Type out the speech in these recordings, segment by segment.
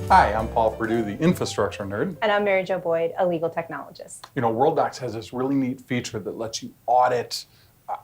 Hi, I'm Paul Perdue, the infrastructure nerd. And I'm Mary Jo Boyd, a legal technologist. You know, Worldox has this really neat feature that lets you audit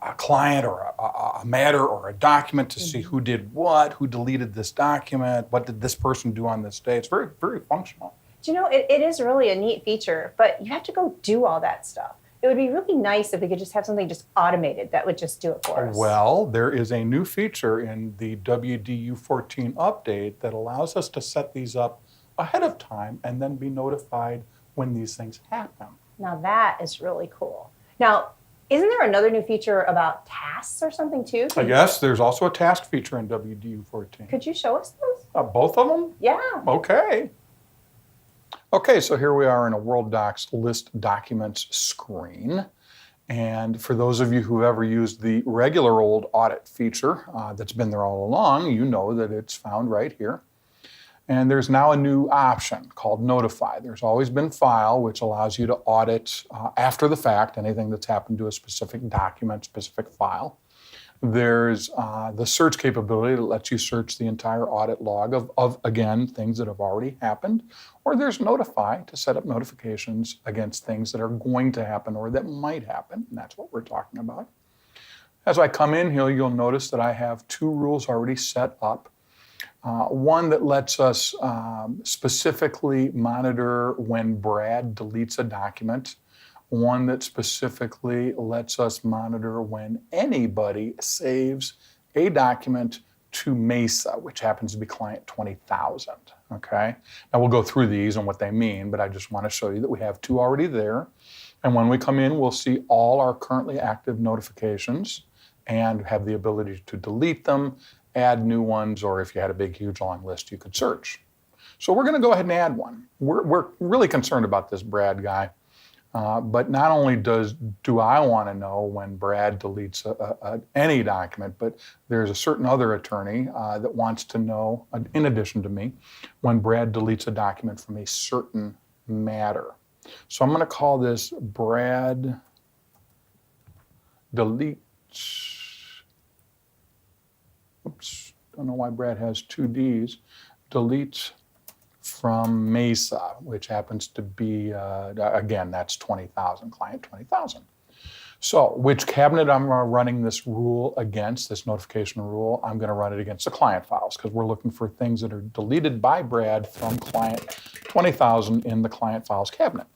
a client or a matter or a document to see who did what, who deleted this document, what did this person do on this day. It's very, very functional. Do you know, it is really a neat feature, but you have to go do all that stuff. It would be really nice if we could just have something just automated that would just do it for us. Well, there is a new feature in the WDU14 update that allows us to set these up ahead of time and then be notified when these things happen. Now that is really cool. Now, isn't there another new feature about tasks or something too? Yes, there's also a task feature in WDU14. Could you show us those? Both of them? Yeah. Okay. Okay, so here we are in a Worldox list documents screen. And for those of you who've ever used the regular old audit feature that's been there all along, you know that it's found right here. And there's now a new option called Notify. There's always been File, which allows you to audit after the fact anything that's happened to a specific document, specific file. There's the search capability that lets you search the entire audit log of, again, things that have already happened. Or there's Notify to set up notifications against things that are going to happen or that might happen. And that's what we're talking about. As I come in here, you'll notice that I have two rules already set up. One that lets us specifically monitor when Brad deletes a document. One that specifically lets us monitor when anybody saves a document to Mesa, which happens to be client 20,000, okay? Now we'll go through these and what they mean, but I just want to show you that we have two already there. And when we come in, we'll see all our currently active notifications and have the ability to delete them, add new ones, or if you had a big, huge, long list, you could search. So we're going to go ahead and add one. We're really concerned about this Brad guy. But not only do I want to know when Brad deletes any document, but there's a certain other attorney that wants to know, in addition to me, when Brad deletes a document from a certain matter. So I'm going to call this Brad deletes. Oops, don't know why Brad has two D's. Deletes from Mesa, which happens to be, again, that's 20,000, client 20,000. So which cabinet I'm running this rule against, this notification rule? I'm going to run it against the client files because we're looking for things that are deleted by Brad from client 20,000 in the client files cabinet.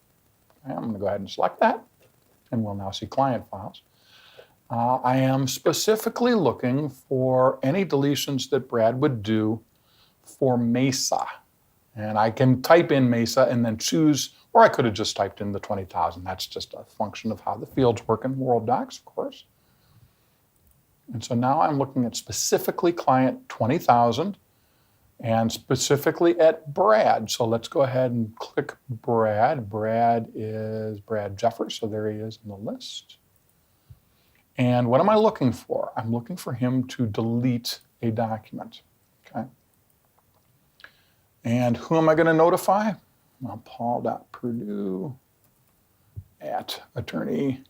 Okay, I'm going to go ahead and select that, and we'll now see client files. I am specifically looking for any deletions that Brad would do for Mesa. And I can type in Mesa and then choose, or I could have just typed in the 20,000. That's just a function of how the fields work in Worldox, of course. And so now I'm looking at specifically client 20,000 and specifically at Brad. So let's go ahead and click Brad. Brad is Brad Jeffers, so there he is in the list. And what am I looking for? I'm looking for him to delete a document, okay? And who am I going to notify? Well, Paul.Perdue at Attorney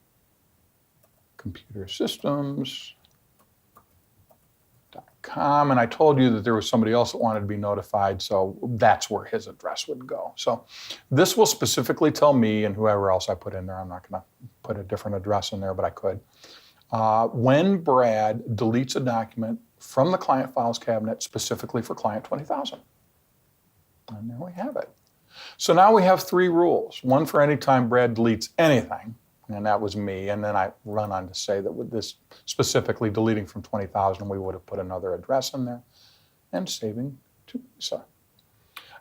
Computer Systems.com. And I told you that there was somebody else that wanted to be notified, so that's where his address would go. So this will specifically tell me and whoever else I put in there. I'm not going to put a different address in there, but I could. When Brad deletes a document from the client files cabinet specifically for client 20,000. And there we have it. So now we have three rules. One for any time Brad deletes anything, and that was me. And then I run on to say that with this specifically deleting from 20,000, we would have put another address in there and saving to Mesa.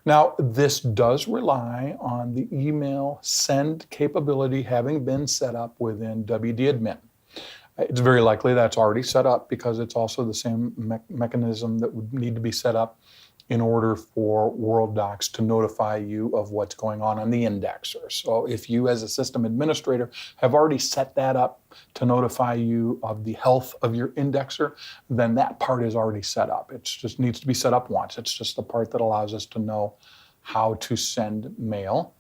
Now, this does rely on the email send capability having been set up within WD-admin. It's very likely that's already set up because it's also the same mechanism that would need to be set up in order for Worldox to notify you of what's going on the indexer. So if you as a system administrator have already set that up to notify you of the health of your indexer, then that part is already set up. It just needs to be set up once. It's just the part that allows us to know how to send mail.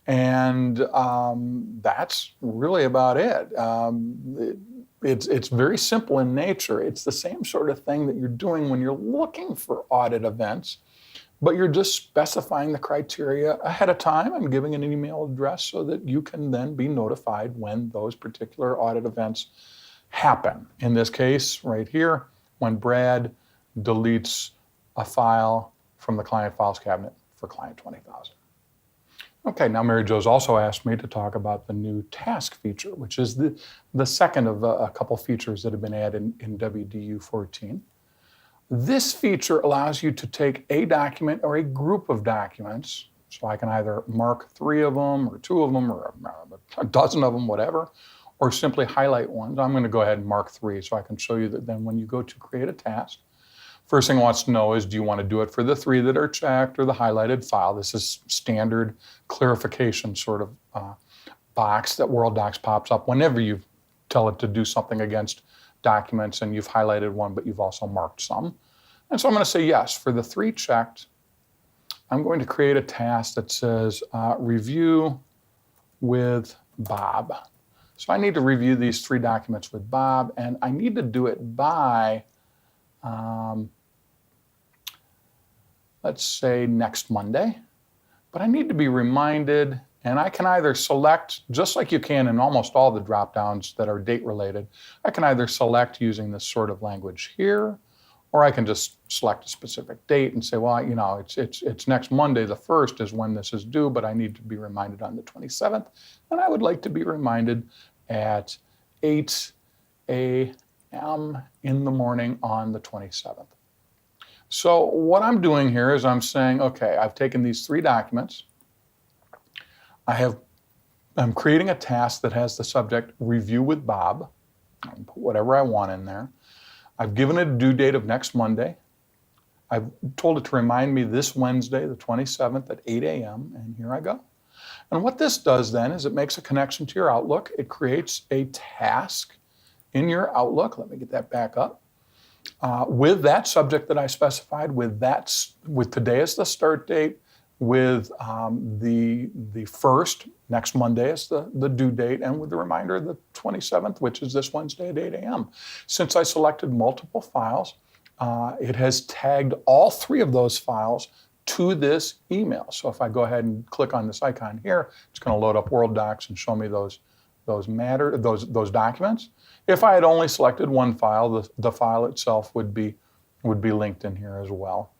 And that's really about it. It's very simple in nature. It's the same sort of thing that you're doing when you're looking for audit events, but you're just specifying the criteria ahead of time and giving an email address so that you can then be notified when those particular audit events happen. In this case, right here, when Brad deletes a file from the client files cabinet for client 20,000. Okay, now Mary Jo's also asked me to talk about the new task feature, which is the second of a couple features that have been added in WDU 14. This feature allows you to take a document or a group of documents, so I can either mark 3 of them or 2 of them or a dozen of them, whatever, or simply highlight ones. I'm going to go ahead and mark 3 so I can show you that then when you go to create a task, first thing it wants to know is, do you want to do it for the 3 that are checked or the highlighted file? This is standard clarification sort of box that Worldox pops up whenever you tell it to do something against documents and you've highlighted one, but you've also marked some. And so I'm going to say yes. For the 3 checked, I'm going to create a task that says review with Bob. So I need to review these 3 documents with Bob, and I need to do it by let's say next Monday, but I need to be reminded, and I can either select, just like you can in almost all the drop downs that are date related, I can either select using this sort of language here, or I can just select a specific date and say, well, you know, it's next Monday, the 1st is when this is due, but I need to be reminded on the 27th, and I would like to be reminded at 8 a.m. in the morning on the 27th. So what I'm doing here is I'm saying, okay, I've taken these 3 documents. I'm creating a task that has the subject review with Bob. I can put whatever I want in there. I've given it a due date of next Monday. I've told it to remind me this Wednesday, the 27th at 8 a.m. And here I go. And what this does then is it makes a connection to your Outlook. It creates a task in your Outlook. Let me get that back up. With that subject that I specified, with today as the start date, with the 1st, next Monday is the due date, and with the reminder of the 27th, which is this Wednesday at 8 a.m. Since I selected multiple files, it has tagged all 3 of those files to this email. So if I go ahead and click on this icon here, it's going to load up Worldox and show me those documents. If I had only selected one file, the file itself would be linked in here as well.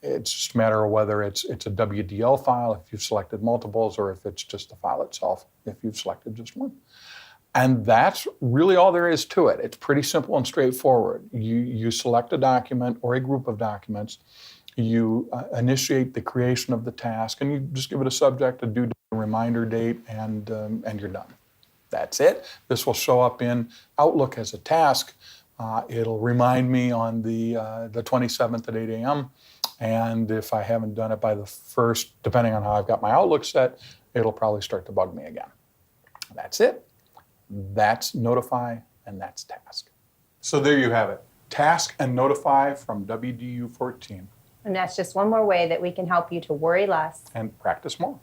It's just a matter of whether it's a WDL file if you've selected multiples, or if it's just the file itself if you've selected just one. And that's really all there is to it. It's pretty simple and straightforward. You select a document or a group of documents, you initiate the creation of the task, and you just give it a subject, a due date, a reminder date, and you're done. That's it. This will show up in Outlook as a task. It'll remind me on the 27th at 8 a.m. And if I haven't done it by the 1st, depending on how I've got my Outlook set, it'll probably start to bug me again. That's it. That's Notify, and that's Task. So there you have it. Task and Notify from WDU 14. And that's just one more way that we can help you to worry less and practice more.